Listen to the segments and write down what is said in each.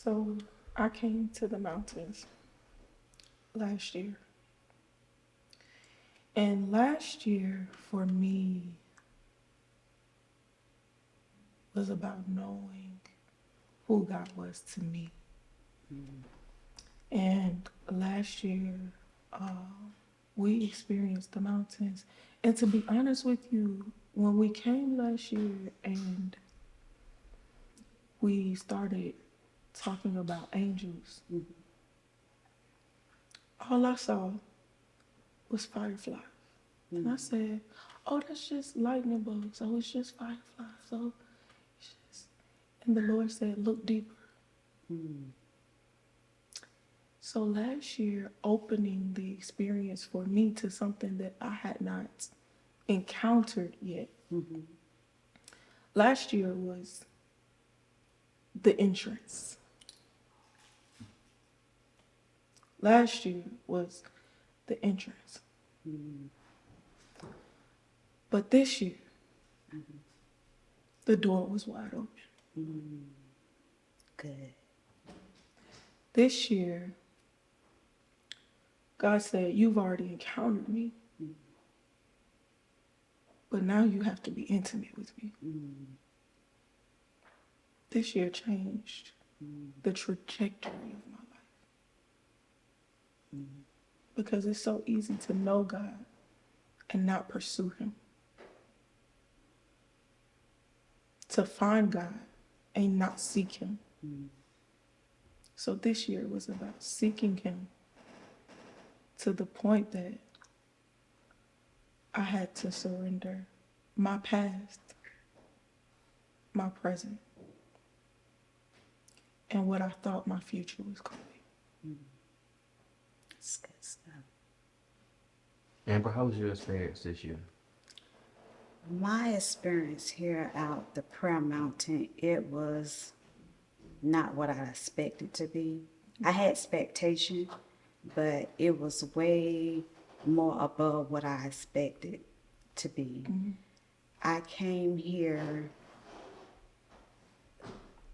So I came to the mountains last year. And last year for me was about knowing who God was to me. And last year, uh, we experienced the mountains. And to be honest with you, when we came last year and we started talking about angels, all I saw was fireflies. And I said, oh, that's just lightning bugs. Oh, it's just fireflies. Oh, it's just... And the Lord said, look deeper. So last year, opening the experience for me to something that I had not encountered yet. Last year was the entrance. Last year was the entrance. But this year, the door was wide open. Good. This year, God said, you've already encountered me, but now you have to be intimate with me. This year changed the trajectory of my life. Because it's so easy to know God and not pursue him. To find God and not seek him. So this year was about seeking him to the point that I had to surrender my past, my present, and what I thought my future was going to be. That's good stuff. Amber, how was your experience this year? My experience here out the prayer mountain, it was not what I expected to be. I had expectation, but it was way more above what I expected to be. I came here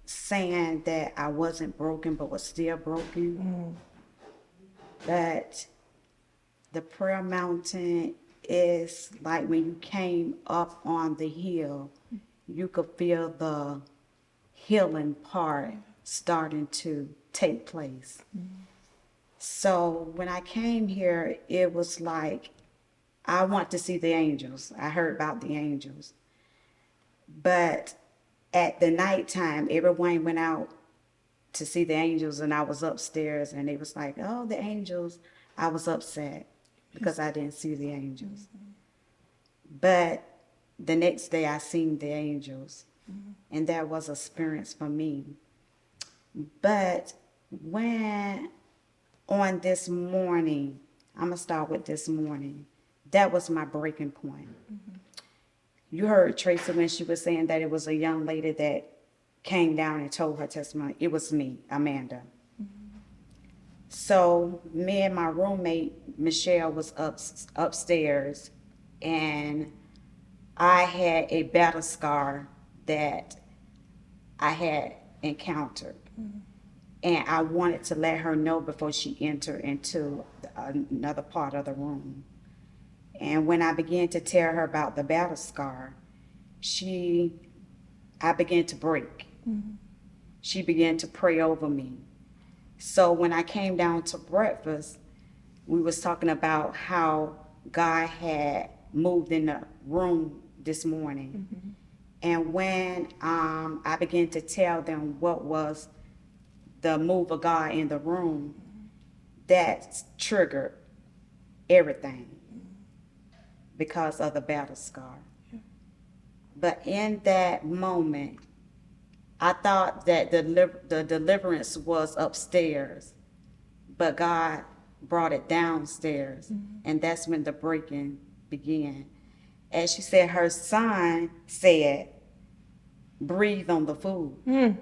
saying that I wasn't broken, but was still broken. But the prayer mountain is like when you came up on the hill, you could feel the healing part starting to take place. So when I came here, it was like, I want to see the angels. I heard about the angels. But at the nighttime, everyone went out to see the angels, and I was upstairs, and it was like, oh, the angels. I was upset because I didn't see the angels. But the next day I seen the angels, and that was an experience for me. But when on this morning, I'm gonna start with this morning, that was my breaking point. You heard Tracy when she was saying that it was a young lady that came down and told her testimony. It was me, Amanda. So me and my roommate, Michelle, was upstairs, and I had a battle scar that I had encountered. And I wanted to let her know before she entered into another part of the room. And when I began to tell her about the battle scar, I began to break. She began to pray over me. So when I came down to breakfast, we was talking about how God had moved in the room this morning. And when I began to tell them what was the move of God in the room, that triggered everything because of the battle scar. But in that moment, I thought that the deliverance was upstairs, but God brought it downstairs, and that's when the breaking began. As she said, her son said, breathe on the food.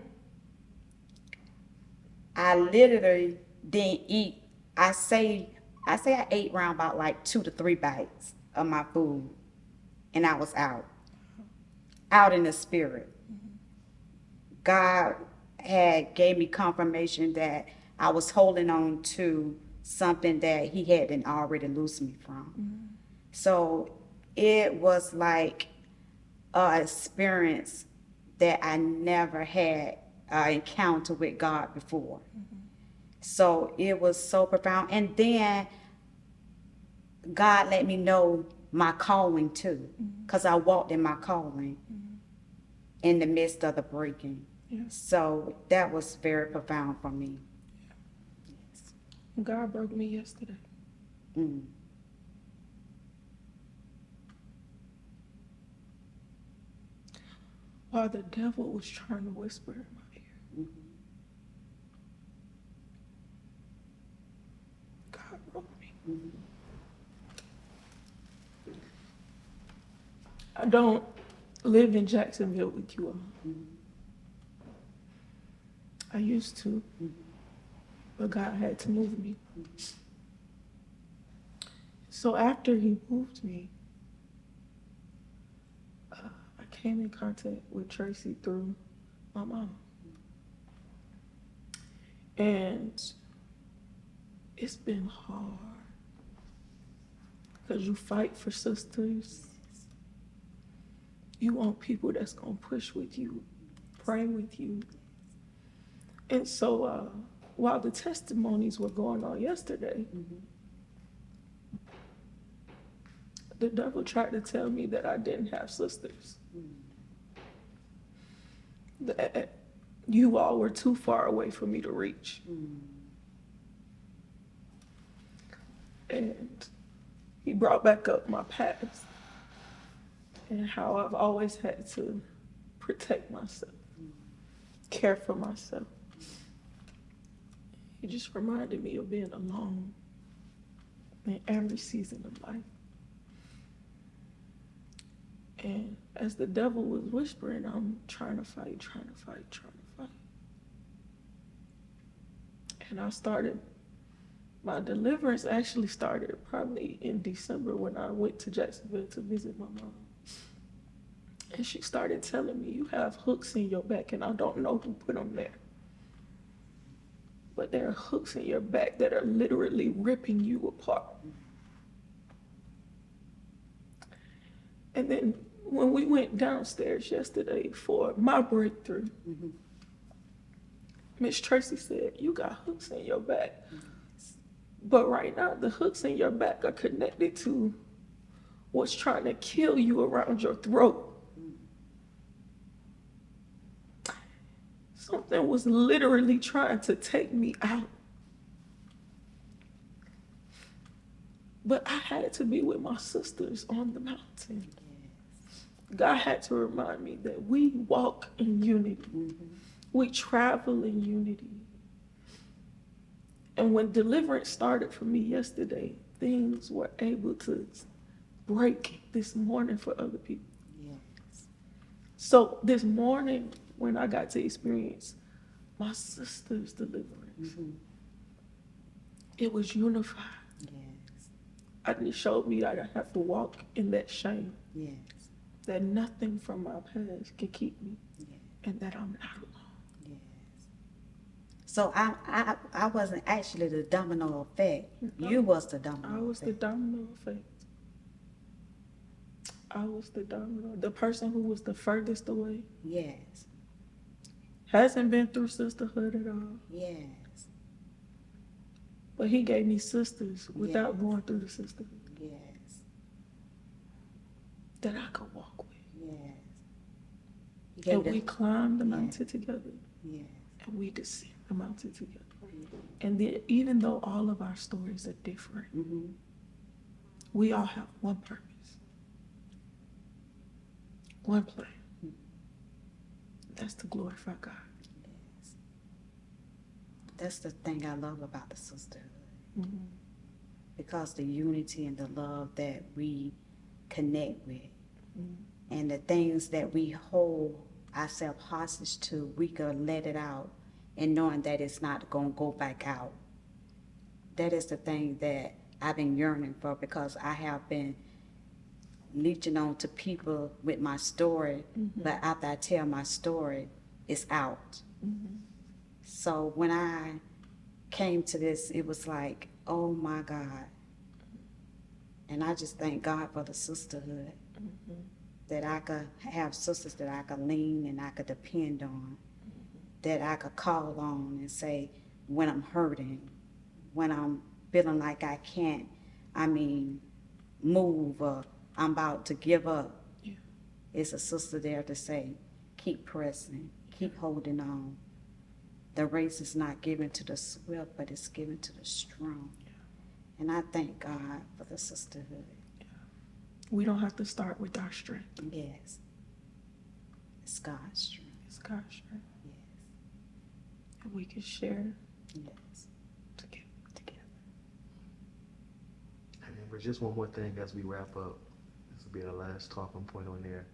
I literally didn't eat. I say I ate around about like 2 to 3 bites of my food, and I was out in the spirit. God had gave me confirmation that I was holding on to something that he hadn't already loosed me from. So it was like an experience that I never had encounter with God before. So it was so profound. And then God let me know my calling too, because I walked in my calling in the midst of the breaking. Yeah. So that was very profound for me. God broke me yesterday. Mm. While the devil was trying to whisper in my ear. Mhm. God broke me. Mhm. I don't live in Jacksonville with you all. Mhm. I used to, Mhm. but God had to move me. So after he moved me, I came in contact with Tracy through my mom. And it's been hard because you fight for sisters. You want people that's going to push with you, pray with you. And so while the testimonies were going on yesterday, the devil tried to tell me that I didn't have sisters. That you all were too far away for me to reach. And he brought back up my past and how I've always had to protect myself, care for myself. He just reminded me of being alone in every season of life. And as the devil was whispering, I'm trying to fight. And I started, my deliverance actually started probably in December when I went to Jacksonville to visit my mom. And she started telling me, you have hooks in your back, and I don't know who put them there. But there are hooks in your back that are literally ripping you apart. And then when we went downstairs yesterday for my breakthrough, Miss Tracy said, you got hooks in your back. But right now, the hooks in your back are connected to what's trying to kill you around your throat. Something was literally trying to take me out. But I had to be with my sisters on the mountain. God had to remind me that we walk in unity. We travel in unity. And when deliverance started for me yesterday, things were able to break this morning for other people. Yes. So this morning, when I got to experience my sister's deliverance, it was unified. Yes. And it showed me that I have to walk in that shame, Yes. that nothing from my past can keep me, Yes. and that I'm not alone. Yes. So I wasn't actually the domino effect. No. You was the domino I was the effect. domino effect. I was the domino. The person who was the furthest away Yes. hasn't been through sisterhood at all. Yes. But he gave me sisters without going through the sisterhood Yes. that I could walk with. Yes. You gave And the- we climbed the mountain together, Yes. and we descend the mountain together. And then, even though all of our stories are different, we all have one purpose, one plan. That's to glorify God. Yes. That's the thing I love about the sisterhood. Because the unity and the love that we connect with, and the things that we hold ourselves hostage to, we can let it out, and knowing that it's not going to go back out. That is the thing that I've been yearning for, because I have been leeching on to people with my story, but after I tell my story, it's out. So when I came to this, it was like, oh my God. And I just thank God for the sisterhood, that I could have sisters that I could lean and I could depend on, that I could call on and say when I'm hurting, when I'm feeling like I can't, move or I'm about to give up. Yeah. It's a sister there to say, keep pressing, keep holding on. The race is not given to the swift, but it's given to the strong. And I thank God for the sisterhood. We don't have to start with our strength. Yes. It's God's strength. It's God's strength. Yes. And we can share Yes. together. And Amber, just one more thing as we wrap up. This will be the last talking point on there.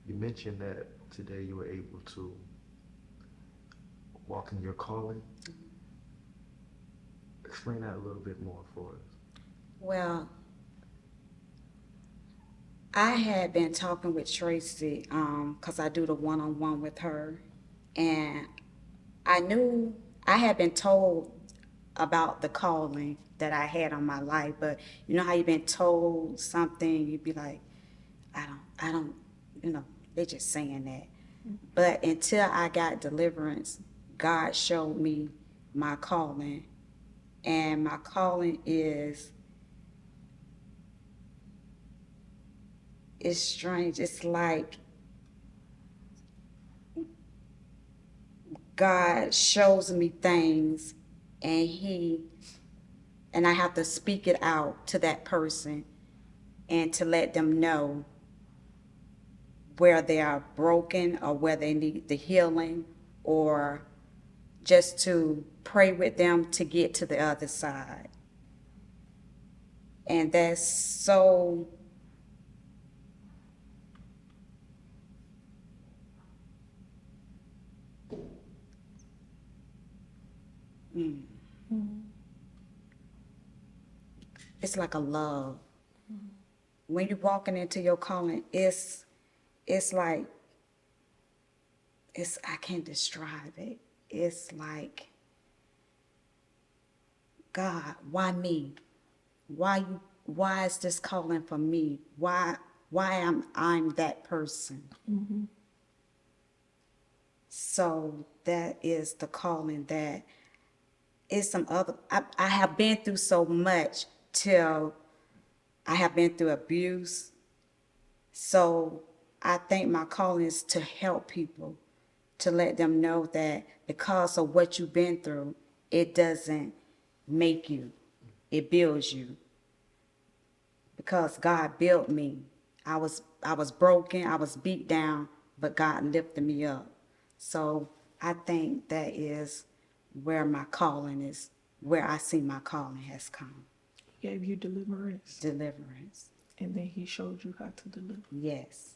You mentioned that today you were able to walk in your calling. Explain that a little bit more for us. Well, I had been talking with Tracy, because I do the one-on-one with her, and I knew I had been told about the calling that I had on my life, but you know how you've been told something, you'd be like, I don't, they're just saying that. But until I got deliverance, God showed me my calling, and my calling is, it's strange. It's like God shows me things and I have to speak it out to that person and to let them know where they are broken or where they need the healing, or just to pray with them to get to the other side. And that's so, it's like a love. When you're walking into your calling, it's like, I can't describe it. It's like, God, why me? Why is this calling for me? Why am I'm that person? So that is the calling. That is some other, I have been through so much till I have been through abuse. So I think my calling is to help people, to let them know that because of what you've been through, it doesn't make you, it builds you. Because God built me. I was broken, I was beat down, but God lifted me up. So I think that is where my calling is, where I see my calling has come. He gave you deliverance, Deliverance. and then he showed you how to deliver. Yes.